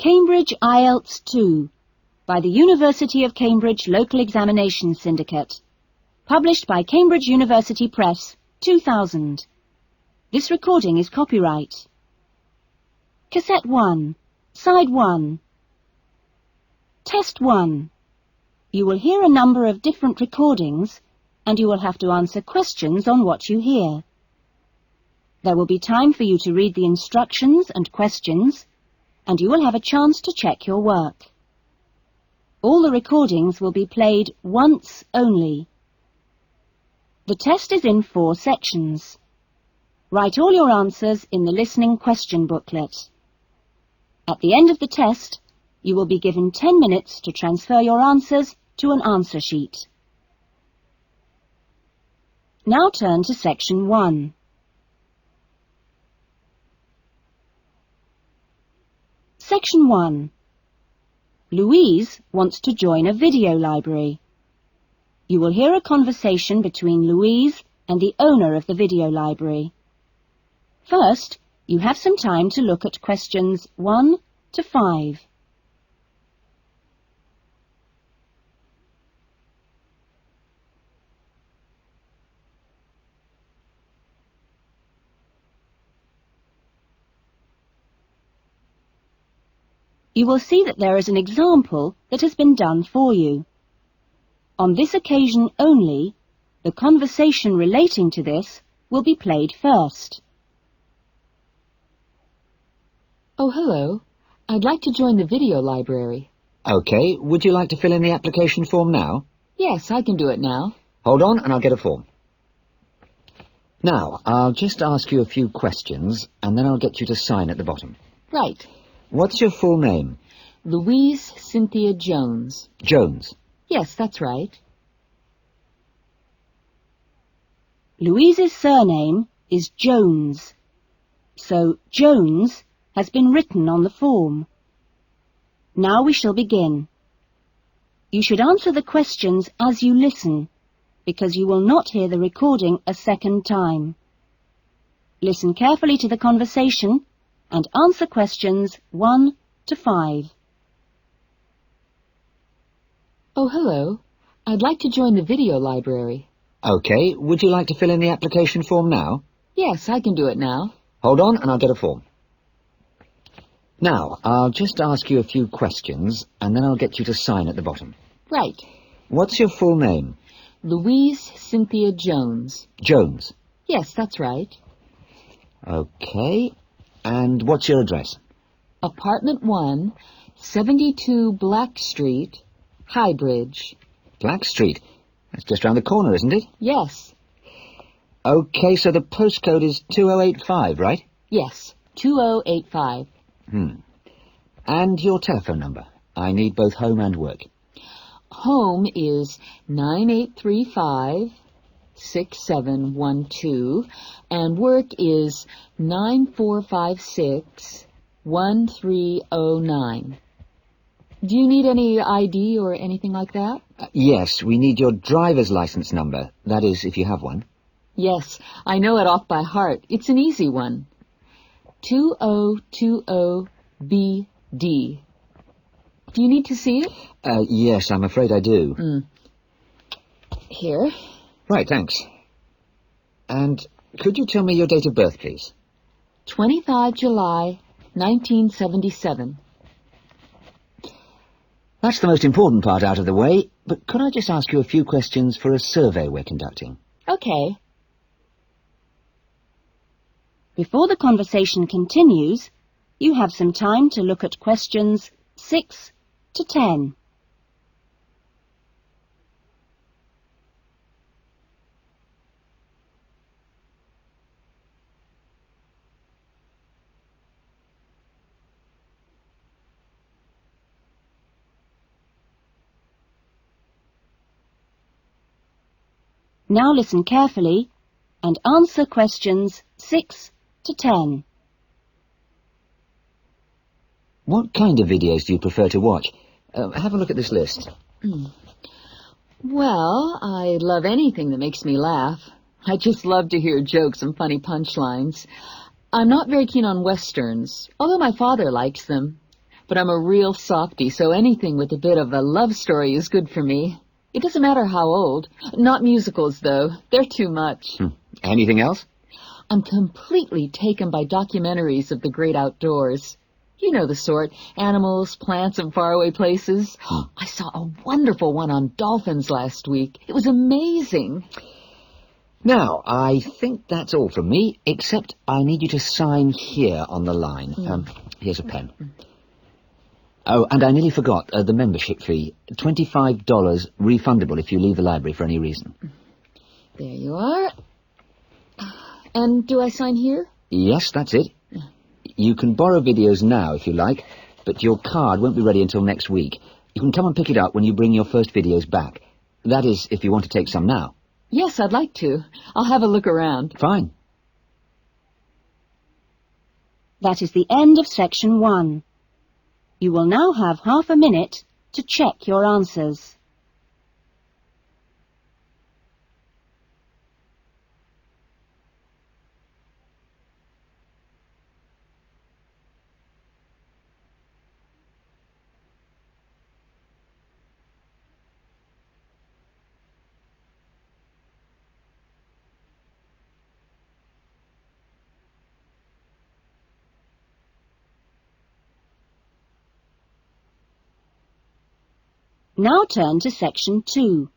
Cambridge IELTS 2 by the University of Cambridge Local Examination Syndicate. Published by Cambridge University Press, 2000. This recording is copyright. Cassette 1, Side 1. Test 1. You will hear a number of different recordings and you will have to answer questions on what you hear. There will be time for you to read the instructions and questions, and you will have a chance to check your work. All the recordings will be played once only. The test is in 4 sections. Write all your answers in the listening question booklet. At the end of the test, you will be given 10 minutes to transfer your answers to an answer sheet. Now turn to Section 1. Section 1. Louise wants to join a video library. You will hear a conversation between Louise and the owner of the video library. First, you have some time to look at questions 1 to 5. You will see that there is an example that has been done for you. On this occasion only, the conversation relating to this will be played first. Oh, hello. I'd like to join the video library. OK, would you like to fill in the application form now? Yes, I can do it now. Hold on and I'll get a form. Now, I'll just ask you a few questions and then I'll get you to sign at the bottom. Right. What's your full name? Louise Cynthia Jones. Jones. Yes, that's right. Louise's surname is Jones, so Jones has been written on the form. Now we shall begin. You should answer the questions as you listen, because you will not hear the recording a second time. Listen carefully to the conversation and answer questions 1 to 5. Oh, hello. I'd like to join the video library. OK, would you like to fill in the application form now? Yes, I can do it now. Hold on and I'll get a form. Now, I'll just ask you a few questions and then I'll get you to sign at the bottom. Right. What's your full name? Louise Cynthia Jones. Jones. Yes, that's right. OK. And what's your address? Apartment 1, 72 Black Street, Highbridge. Black Street. That's just round the corner, isn't it? Yes. OK, so the postcode is 2085, right? Yes, 2085. And your telephone number? I need both home and work. Home is 9835-6712, and work is 9456-1309. Do you need any ID or anything like that? Yes, we need your driver's license number. That is, if you have one. Yes, I know it off by heart. It's an easy one. 2020BD. Do you need to see it? Yes, I'm afraid I do. Here. Right, thanks. And could you tell me your date of birth, please? 25 July, 1977. That's the most important part out of the way, but could I just ask you a few questions for a survey we're conducting? Okay. Before the conversation continues, you have some time to look at questions 6 to 10. Now listen carefully and answer questions 6 to 10. What kind of videos do you prefer to watch? Have a look at this list. Well, I love anything that makes me laugh. I just love to hear jokes and funny punchlines. I'm not very keen on westerns, although my father likes them. but I'm a real softie, so anything with a bit of a love story is good for me. It doesn't matter how old. Not musicals, though. They're too much. Anything else? I'm completely taken by documentaries of the great outdoors. You know the sort. Animals, plants, and faraway places. I saw a wonderful one on dolphins last week. It was amazing. Now, I think that's all from me, except I need you to sign here on the line. Here's a pen. Oh, and I nearly forgot the membership fee. $25 refundable if you leave the library for any reason. There you are. And do I sign here? Yes, that's it. You can borrow videos now if you like, but your card won't be ready until next week. You can come and pick it up when you bring your first videos back. That is, if you want to take some now. Yes, I'd like to. I'll have a look around. Fine. That is the end of section 1. You will now have half a minute to check your answers. Now turn to section 2.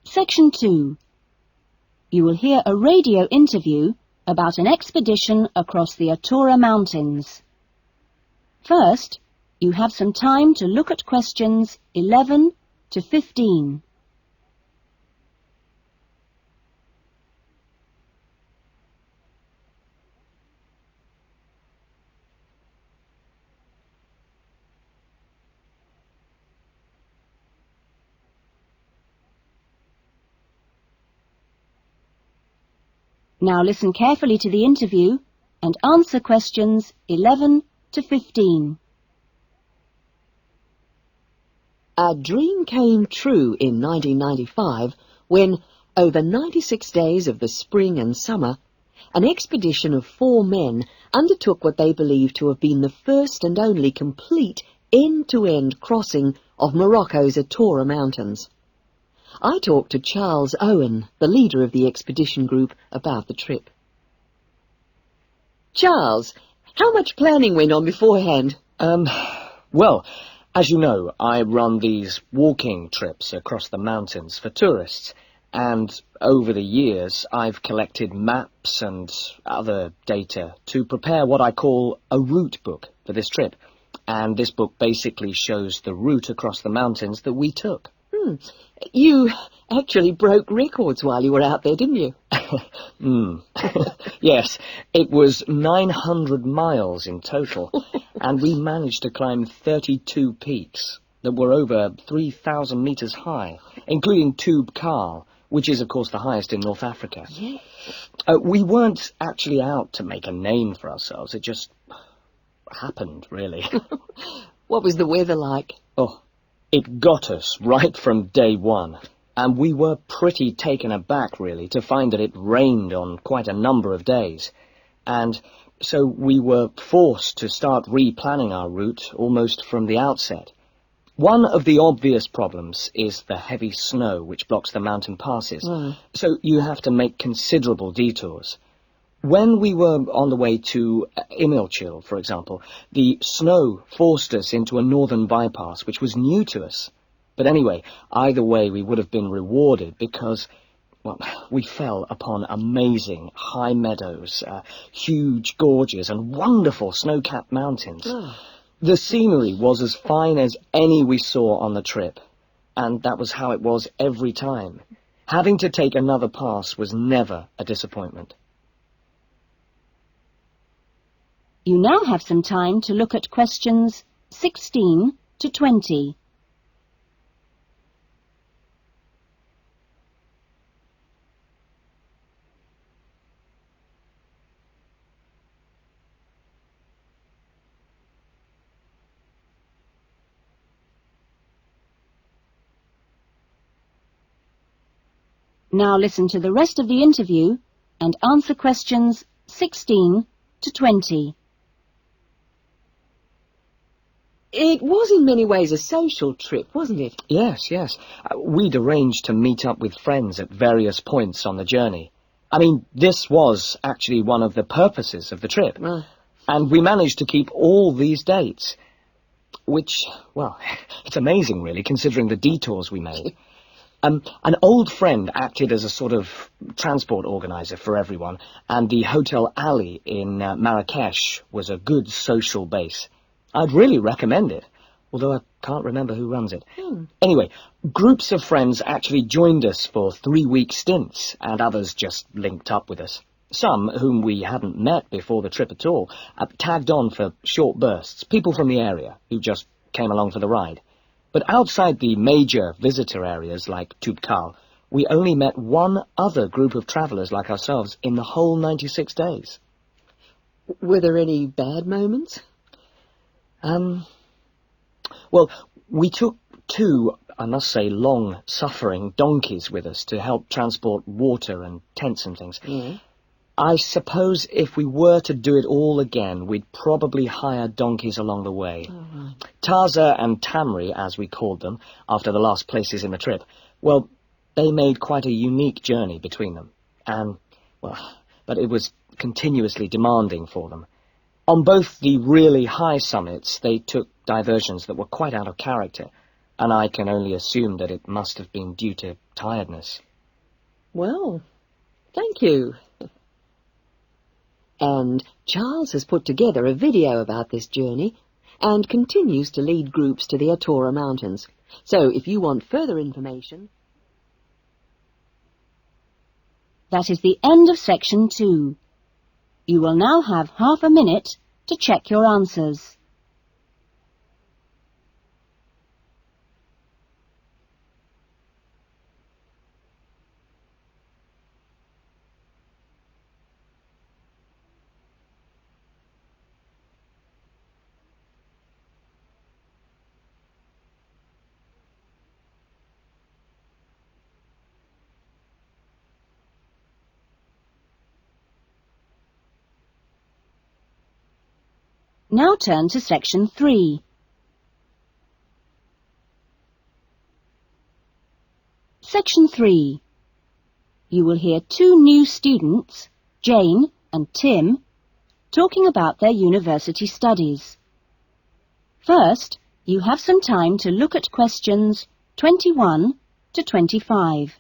Section 2. You will hear a radio interview about an expedition across the Atura Mountains. First, you have some time to look at questions 11 to 15. Now listen carefully to the interview and answer questions 11 to 15. A dream came true in 1995 when, over 96 days of the spring and summer, an expedition of 4 men undertook what they believed to have been the first and only complete end-to-end crossing of Morocco's Atura Mountains. I talked to Charles Owen, the leader of the expedition group, about the trip. Charles, how much planning went on beforehand? Well, as you know, I run these walking trips across the mountains for tourists, and over the years I've collected maps and other data to prepare what I call a route book for this trip. And this book basically shows the route across the mountains that we took. You actually broke records while you were out there, didn't you? Yes, it was 900 miles in total, and we managed to climb 32 peaks that were over 3,000 meters high, including Tube Karl, which is, of course, the highest in North Africa. Yeah. We weren't actually out to make a name for ourselves. It just happened, really. What was the weather like? Oh, it got us right from day one, and we were pretty taken aback, really, to find that it rained on quite a number of days. And so we were forced to start replanning our route almost from the outset. One of the obvious problems is the heavy snow which blocks the mountain passes, so you have to make considerable detours. When we were on the way to Imilchil, for example, the snow forced us into a northern bypass, which was new to us. But anyway, either way, we would have been rewarded because, well, we fell upon amazing high meadows, huge gorges, and wonderful snow-capped mountains. The scenery was as fine as any we saw on the trip, and that was how it was every time. Having to take another pass was never a disappointment. You now have some time to look at questions 16 to 20. Now listen to the rest of the interview and answer questions 16 to 20. It was in many ways a social trip, wasn't it? Yes, yes. We'd arranged to meet up with friends at various points on the journey. I mean, this was actually one of the purposes of the trip. And we managed to keep all these dates. Which, well, it's amazing, really, considering the detours we made. An old friend acted as a sort of transport organizer for everyone, and the Hotel Ali in Marrakesh was a good social base. I'd really recommend it, although I can't remember who runs it. Anyway, groups of friends actually joined us for 3-week stints, and others just linked up with us. Some, whom we hadn't met before the trip at all, tagged on for short bursts, people from the area who just came along for the ride. But outside the major visitor areas like Toubkal, we only met one other group of travellers like ourselves in the whole 96 days. Were there any bad moments? Well, we took 2, I must say, long-suffering donkeys with us to help transport water and tents and things. I suppose if we were to do it all again, we'd probably hire donkeys along the way. Taza and Tamri, as we called them, after the last places in the trip, well, they made quite a unique journey between them. And, well, but it was continuously demanding for them. On both the really high summits, they took diversions that were quite out of character, and I can only assume that it must have been due to tiredness. Well, thank you. And Charles has put together a video about this journey and continues to lead groups to the Atora Mountains. So if you want further information... That is the end of section 2. You will now have half a minute to check your answers. Now turn to section 3. Section 3. You will hear 2 new students, Jane and Tim, talking about their university studies. First, you have some time to look at questions 21 to 25.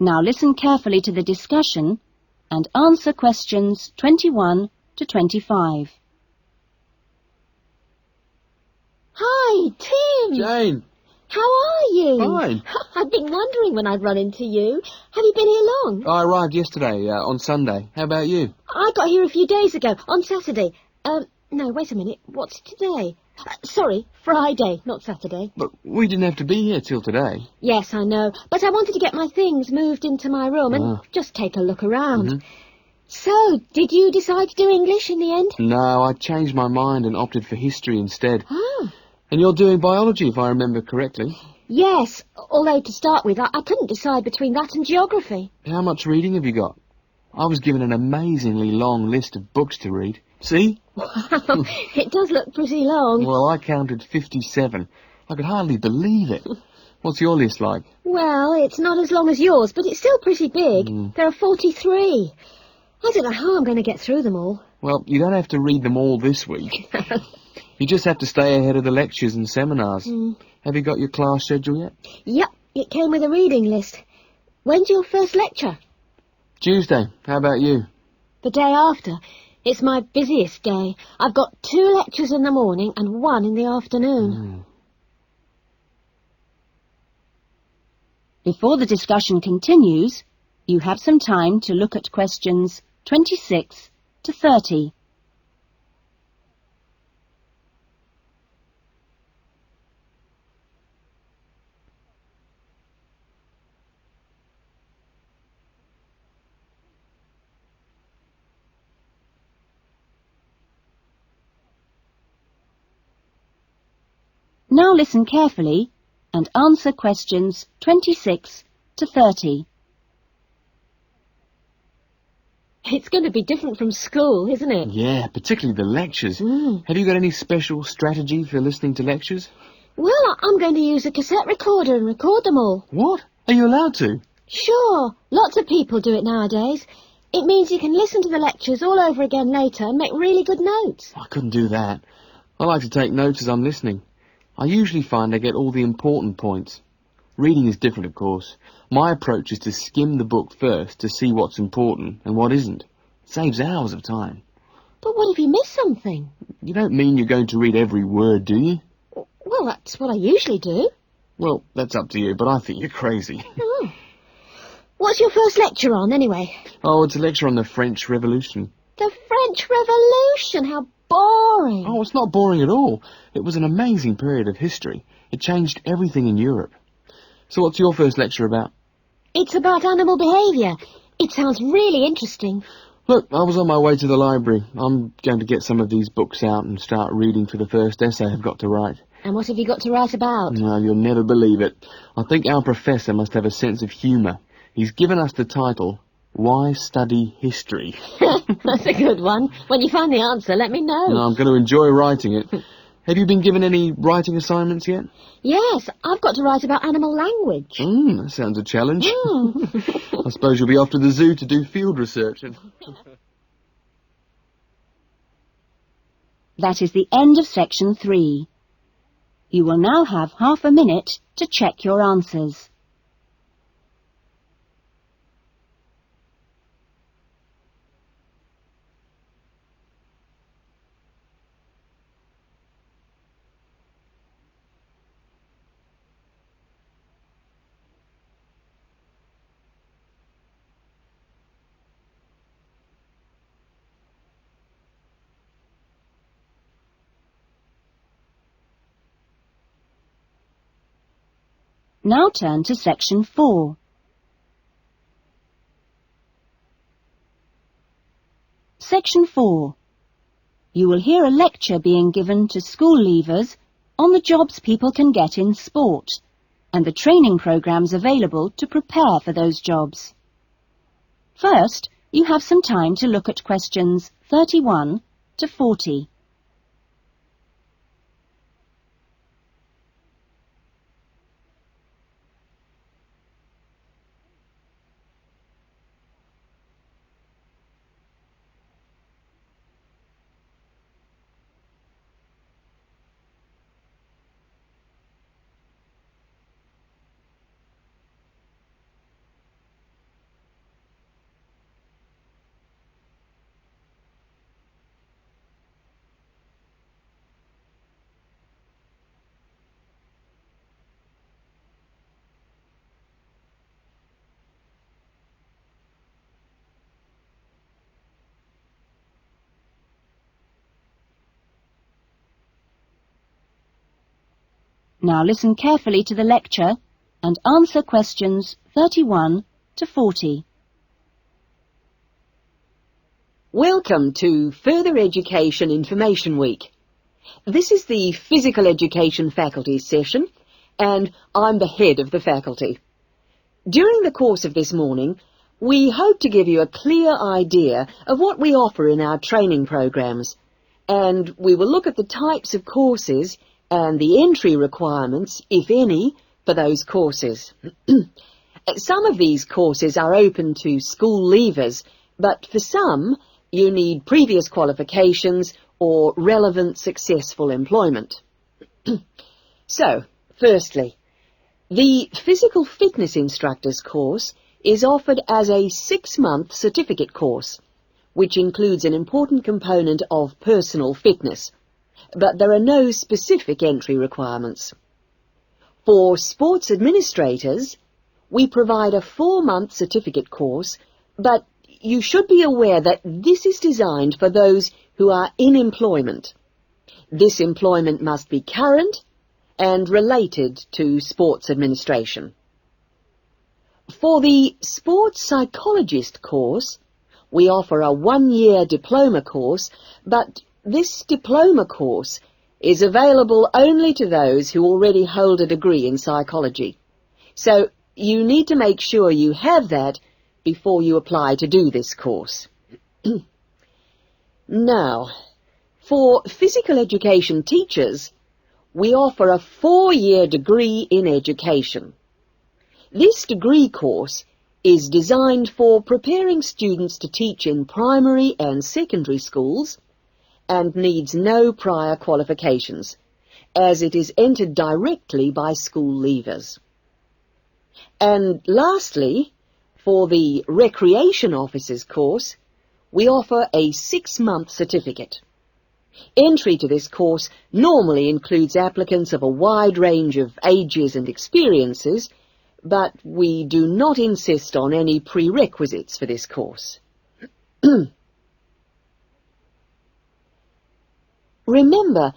Now listen carefully to the discussion and answer questions 21 to 25. Hi, Tim. Jane. How are you? Fine. I've been wondering when I'd run into you. Have you been here long? I arrived yesterday, on Sunday. How about you? I got here a few days ago, on Saturday. No, wait a minute. What's today? Sorry, Friday, not Saturday. But we didn't have to be here till today. Yes, I know. But I wanted to get my things moved into my room and just take a look around. So, did you decide to do English in the end? No, I changed my mind and opted for history instead. Oh. And you're doing biology, if I remember correctly. Yes, although to start with, I couldn't decide between that and geography. How much reading have you got? I was given an amazingly long list of books to read. See? Wow, it does look pretty long. Well, I counted 57. I could hardly believe it. What's your list like? Well, it's not as long as yours, but it's still pretty big. There are 43. I don't know how I'm going to get through them all. Well, you don't have to read them all this week. You just have to stay ahead of the lectures and seminars. Have you got your class schedule yet? Yep, it came with a reading list. When's your first lecture? Tuesday. How about you? The day after. It's my busiest day. I've got 2 lectures in the morning and 1 in the afternoon. Before the discussion continues, you have some time to look at questions 26 to 30. Now listen carefully and answer questions 26 to 30. It's going to be different from school, isn't it? Yeah, particularly the lectures. Have you got any special strategy for listening to lectures? Well, I'm going to use a cassette recorder and record them all. What? Are you allowed to? Sure, lots of people do it nowadays. It means you can listen to the lectures all over again later and make really good notes. I couldn't do that. I like to take notes as I'm listening. I usually find I get all the important points. Reading is different, of course. My approach is to skim the book first to see what's important and what isn't. It saves hours of time. But what if you miss something? You don't mean you're going to read every word, do you? Well, that's what I usually do. Well, that's up to you, but I think you're crazy. Oh. What's your first lecture on, anyway? Oh, it's a lecture on the French Revolution. The French Revolution, how boring. Oh, it's not boring at all. It was an amazing period of history. It changed everything in Europe. So what's your first lecture about? It's about animal behaviour. It sounds really interesting. Look, I was on my way to the library. I'm going to get some of these books out and start reading for the first essay I've got to write. And what have you got to write about? Well, you'll never believe it. I think our professor must have a sense of humour. He's given us the title, Why Study History? That's a good one. When you find the answer, let me know. I'm going to enjoy writing it. Have you been given any writing assignments yet? Yes, I've got to write about animal language. That sounds a challenge. I suppose you'll be off to the zoo to do field research. That is the end of section 3. You will now have half a minute to check your answers. Now turn to section 4. Section 4. You will hear a lecture being given to school leavers on the jobs people can get in sport and the training programs available to prepare for those jobs. First, you have some time to look at questions 31 to 40. Now listen carefully to the lecture and answer questions 31 to 40. Welcome to Further Education Information Week. This is the Physical Education Faculty session, and I'm the head of the faculty. During the course of this morning, we hope to give you a clear idea of what we offer in our training programs, and we will look at the types of courses and the entry requirements, if any, for those courses. Some of these courses are open to school leavers, but for some, you need previous qualifications or relevant successful employment. So, firstly, the Physical Fitness Instructors course is offered as a 6-month certificate course, which includes an important component of personal fitness, but there are no specific entry requirements. For sports administrators, we provide a 4-month certificate course, but you should be aware that this is designed for those who are in employment. This employment must be current and related to sports administration. For the sports psychologist course, we offer a 1-year diploma course, but this diploma course is available only to those who already hold a degree in psychology. So you need to make sure you have that before you apply to do this course. Now, for physical education teachers, we offer a 4-year degree in education. This degree course is designed for preparing students to teach in primary and secondary schools and needs no prior qualifications, as it is entered directly by school leavers. And lastly, for the Recreation Officers course, we offer a 6-month certificate. Entry to this course normally includes applicants of a wide range of ages and experiences, but we do not insist on any prerequisites for this course. Remember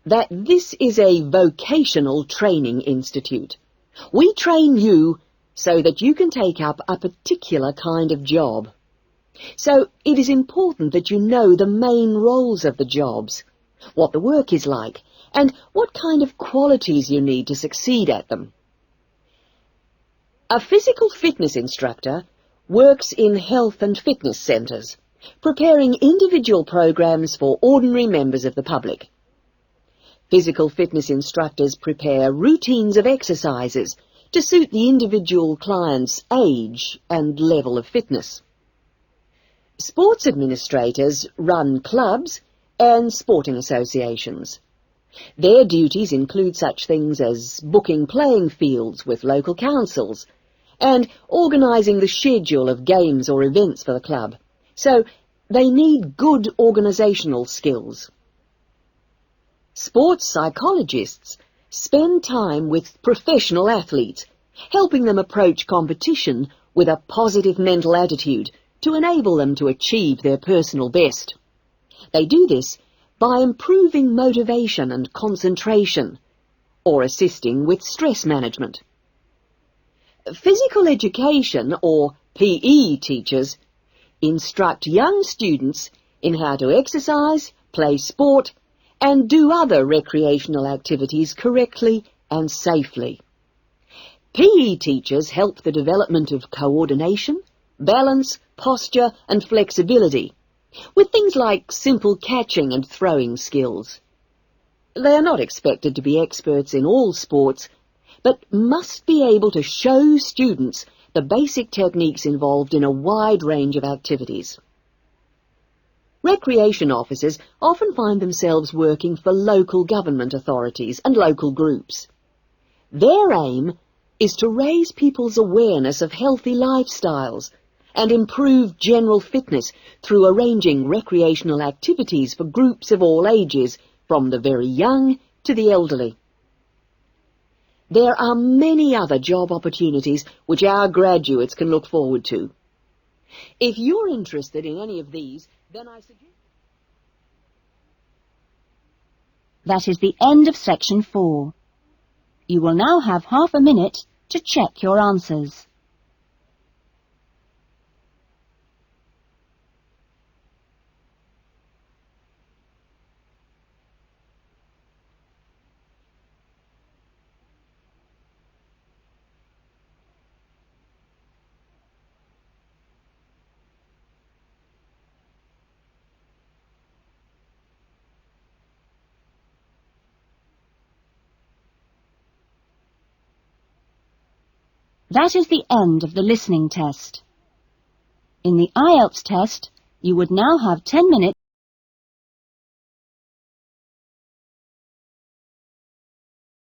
that this is a vocational training institute. We train you so that you can take up a particular kind of job. So it is important that you know the main roles of the jobs, what the work is like, and what kind of qualities you need to succeed at them. A physical fitness instructor works in health and fitness centres, preparing individual programs for ordinary members of the public. Physical fitness instructors prepare routines of exercises to suit the individual client's age and level of fitness. Sports administrators run clubs and sporting associations. Their duties include such things as booking playing fields with local councils and organising the schedule of games or events for the club. So they need good organisational skills. Sports psychologists spend time with professional athletes, helping them approach competition with a positive mental attitude to enable them to achieve their personal best. They do this by improving motivation and concentration, or assisting with stress management. Physical education, or PE teachers, instruct young students in how to exercise, play sport, and do other recreational activities correctly and safely. PE teachers help the development of coordination, balance, posture and flexibility, with things like simple catching and throwing skills. They are not expected to be experts in all sports, but must be able to show students the basic techniques involved in a wide range of activities. Recreation officers often find themselves working for local government authorities and local groups. Their aim is to raise people's awareness of healthy lifestyles and improve general fitness through arranging recreational activities for groups of all ages, from the very young to the elderly. There are many other job opportunities which our graduates can look forward to. If you're interested in any of these, then I suggest... That is the end of section 4. You will now have half a minute to check your answers. That is the end of the listening test. In the IELTS test, you would now have 10 minutes